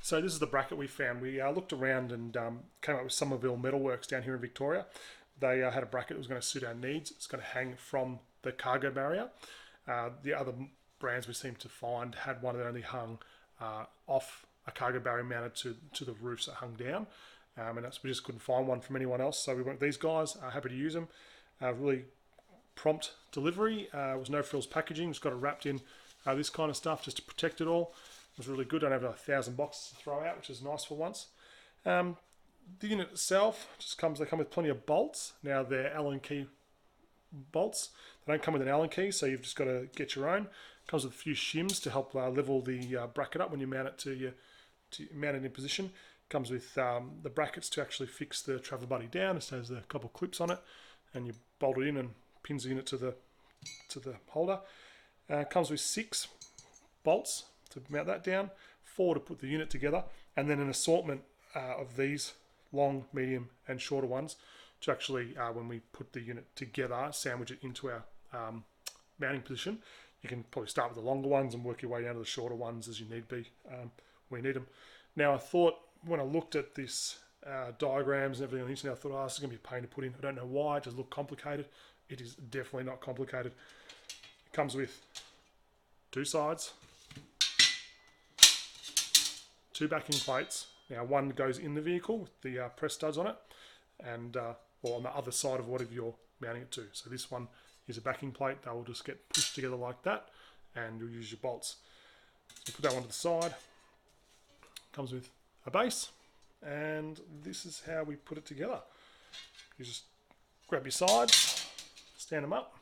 So this is the bracket we found. We looked around and came up with Somerville Metal Works down here in Victoria. They had a bracket that was going to suit our needs. It's going to hang from the cargo barrier. The other brands we seem to find had one that only hung off a cargo barrier mounted to the roofs that hung down. And we just couldn't find one from anyone else. So we went with these guys, happy to use them. Really prompt delivery. Was no frills packaging, just got it wrapped in this kind of stuff just to protect it all. It was really good. Don't have 1,000 boxes to throw out, which is nice for once. The unit itself they come with plenty of bolts. Now they're Allen key bolts. They don't come with an Allen key, so you've just got to get your own. It comes with a few shims to help level the bracket up when you mount it to mount it in position. It comes with the brackets to actually fix the travel buddy down. It has a couple of clips on it, and you bolt it in and pins the unit to the holder. It comes with 6 bolts to mount that down, 4 to put the unit together, and then an assortment of these long, medium, and shorter ones to actually, when we put the unit together, sandwich it into our mounting position. You can probably start with the longer ones and work your way down to the shorter ones as you need be, when you need them. Now, I thought when I looked at this diagrams and everything on the internet, I thought, this is going to be a pain to put in. I don't know why. It just looked complicated. It is definitely not complicated. It comes with 2 sides, 2 backing plates. Now, one goes in the vehicle with the press studs on it, and or on the other side of whatever you're mounting it to. So this one is a backing plate. They will just get pushed together like that, and you'll use your bolts. So put that one to the side. Comes with a base, and this is how we put it together. You just grab your sides, stand them up.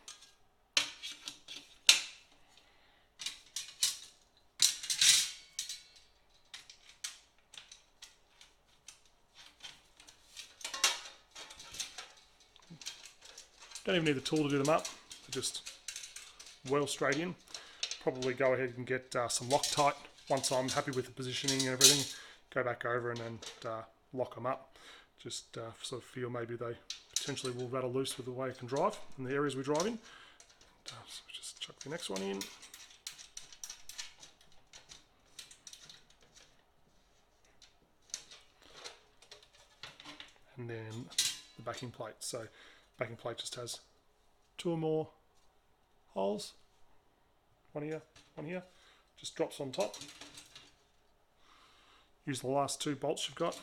Don't even need the tool to do them up. They're just well straight in. Probably go ahead and get some Loctite. Once I'm happy with the positioning and everything, go back over and lock them up. Just sort of feel maybe they potentially will rattle loose with the way it can drive in the areas we drive in. So just chuck the next one in. And then the backing plate. So backing plate just has 2 or more holes. One here. Just drops on top. Use the last 2 bolts you've got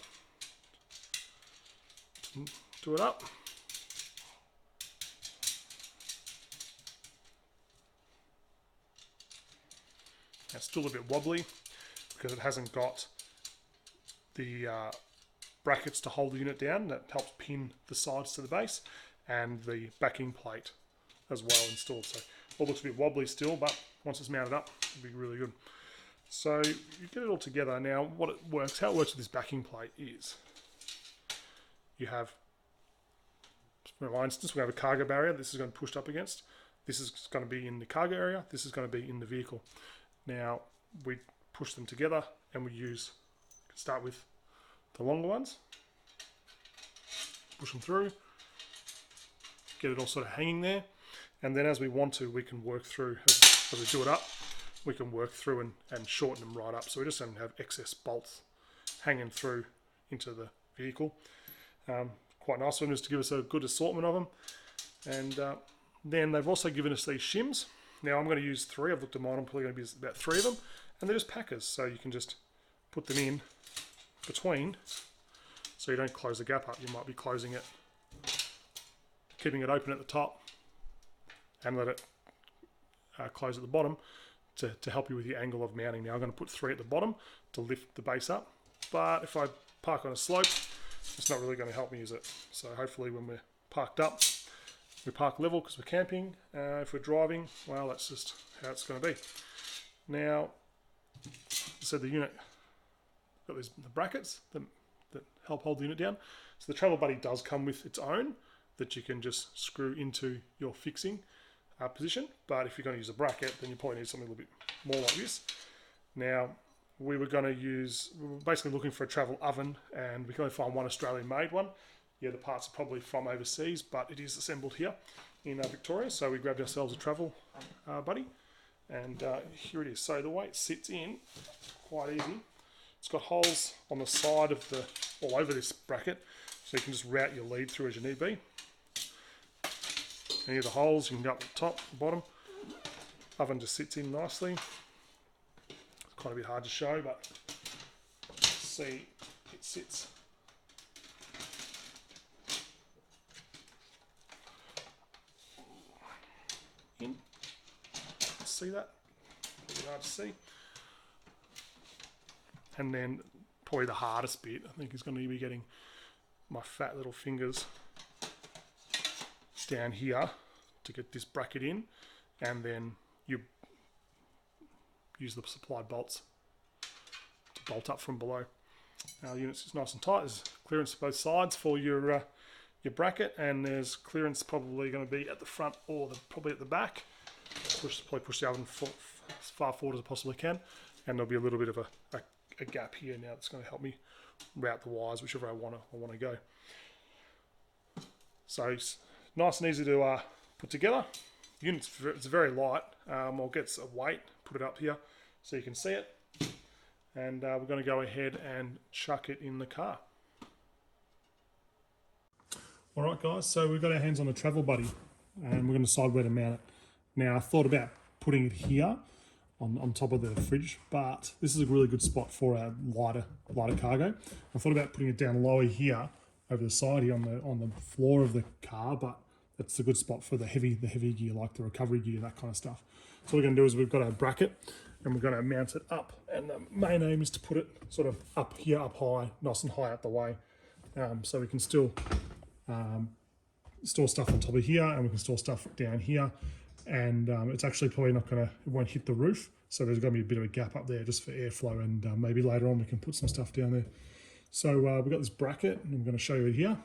to do it up. It's still a bit wobbly because it hasn't got the brackets to hold the unit down. That helps pin the sides to the base, and the backing plate as well installed. So it looks a bit wobbly still, but once it's mounted up, it'll be really good. So you get it all together. Now, how it works with this backing plate is you have, for my instance, we have a cargo barrier. This is going to be pushed up against. This is going to be in the cargo area. This is going to be in the vehicle. Now, we push them together, and we start with the longer ones. Push them through. Get it all sort of hanging there. And then as we want to, we can work through, as we do it up, we can work through and shorten them right up. So we just don't have excess bolts hanging through into the vehicle. Quite nice one, just to give us a good assortment of them. And then they've also given us these shims. Now I'm going to use 3. I've looked at mine. I'm probably going to use about 3 of them. And they're just packers. So you can just put them in between so you don't close the gap up. You might be closing it, keeping it open at the top, and let it close at the bottom to help you with your angle of mounting. Now I'm going to put 3 at the bottom to lift the base up, but if I park on a slope, it's not really going to help me, is it? So hopefully when we're parked up, we park level because we're camping. If we're driving, well, that's just how it's going to be. Now, so the unit got the brackets that help hold the unit down. So the travel buddy does come with its own that you can just screw into your fixing position. But if you're going to use a bracket, then you probably need something a little bit more like this. Now, we were basically looking for a travel oven, and we can only find one Australian-made one. Yeah, the parts are probably from overseas, but it is assembled here in Victoria. So we grabbed ourselves a travel buddy, and here it is. So the way it sits in, quite easy. It's got holes on the side of the, all over this bracket, so you can just route your lead through as you need be. Any of the holes, you can go up the top, the bottom. Oven just sits in nicely. It's quite a bit hard to show, but see, it sits in. See that? A bit hard to see. And then probably the hardest bit, I think, is going to be getting my fat little fingers down here to get this bracket in, and then you use the supplied bolts to bolt up from below. Now the unit's just nice and tight. There's clearance to both sides for your bracket, and there's clearance probably going to be at the front or probably at the back. Probably push the oven as far forward as I possibly can, and there'll be a little bit of a gap here now that's going to help me route the wires whichever I want to go. So it's nice and easy to put together. The unit's it's very light. I'll get a weight, put it up here so you can see it, and we're going to go ahead and chuck it in the car. Alright guys, so we've got our hands on a travel buddy and we're going to decide where to mount it. Now I thought about putting it here on top of the fridge, but this is a really good spot for our lighter cargo. I thought about putting it down lower here over the side here on the floor of the car, but that's a good spot for the heavy gear, like the recovery gear, that kind of stuff. So what we're going to do is we've got our bracket and we're going to mount it up, and the main aim is to put it sort of up here, up high, nice and high out the way, so we can still store stuff on top of here, and we can store stuff down here, and it's actually probably not going to, it won't hit the roof, so there's going to be a bit of a gap up there just for airflow, and maybe later on we can put some stuff down there. So we've got this bracket, and I'm going to show you it here.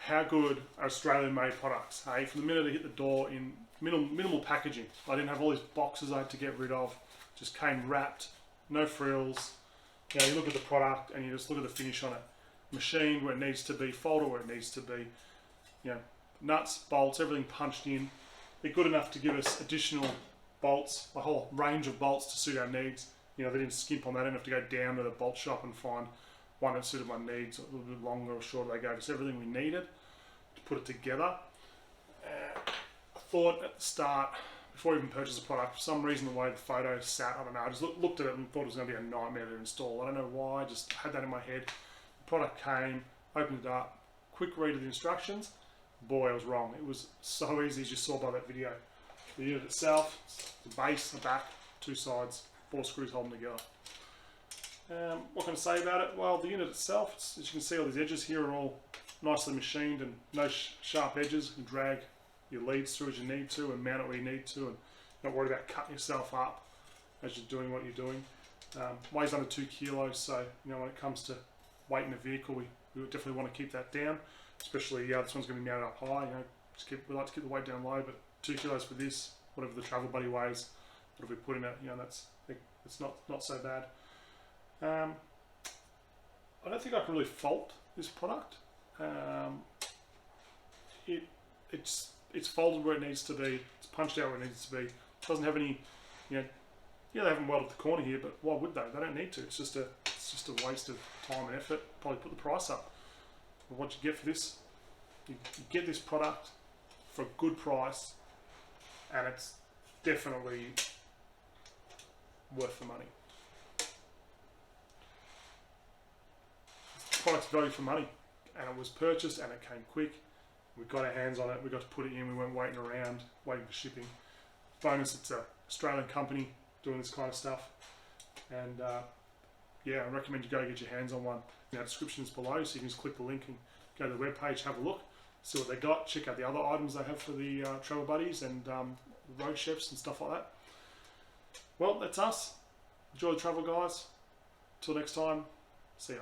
how good are Australian made products? Hey, from the minute I hit the door in minimal packaging. I didn't have all these boxes I had to get rid of. Just came wrapped, no frills. You know, you look at the product and you just look at the finish on it. Machined where it needs to be, folded where it needs to be. You know, nuts, bolts, everything punched in. They're good enough to give us additional bolts, a whole range of bolts to suit our needs. You know, they didn't skimp on that. I didn't have to go down to the bolt shop and find one that suited my needs, a little bit longer or shorter. They gave us everything we needed to put it together. I thought at the start, before I even purchased the product, for some reason the way the photo sat, I don't know, I just looked at it and thought it was going to be a nightmare to install. I don't know why, I just had that in my head. The product came, opened it up, quick read of the instructions. Boy, I was wrong. It was so easy, as you saw by that video. The unit itself, the base, the back, two sides, 4 screws holding together. What can I say about it? Well, the unit itself, as you can see, all these edges here are all nicely machined and no sharp edges. You can drag your leads through as you need to and mount it where you need to, and not worry about cutting yourself up as you're doing what you're doing. Weighs under 2 kilos, so you know when it comes to weight in the vehicle, we would definitely want to keep that down. Especially, this one's going to be mounted up high. You know, we like to keep the weight down low, but 2 kilos for this, whatever the travel buddy weighs, what have we put in it? You know, it's not so bad. I don't think I can really fault this product. It's folded where it needs to be. It's punched out where it needs to be. It doesn't have any, you know, yeah, they haven't welded the corner here, but why would they? They don't need to. It's just a waste of time and effort. Probably put the price up. But what you get for this, you get this product for a good price, and it's definitely worth the money. The product's value for money, and it was purchased and it came quick. We got our hands on it, we got to put it in, we weren't waiting around, waiting for shipping. Bonus, it's an Australian company doing this kind of stuff. And yeah, I recommend you go get your hands on one. The description is below, so you can just click the link and go to the webpage, have a look, see what they got, check out the other items they have for the travel buddies and road chefs and stuff like that. Well, that's us. Enjoy the travel, guys. Till next time, see ya.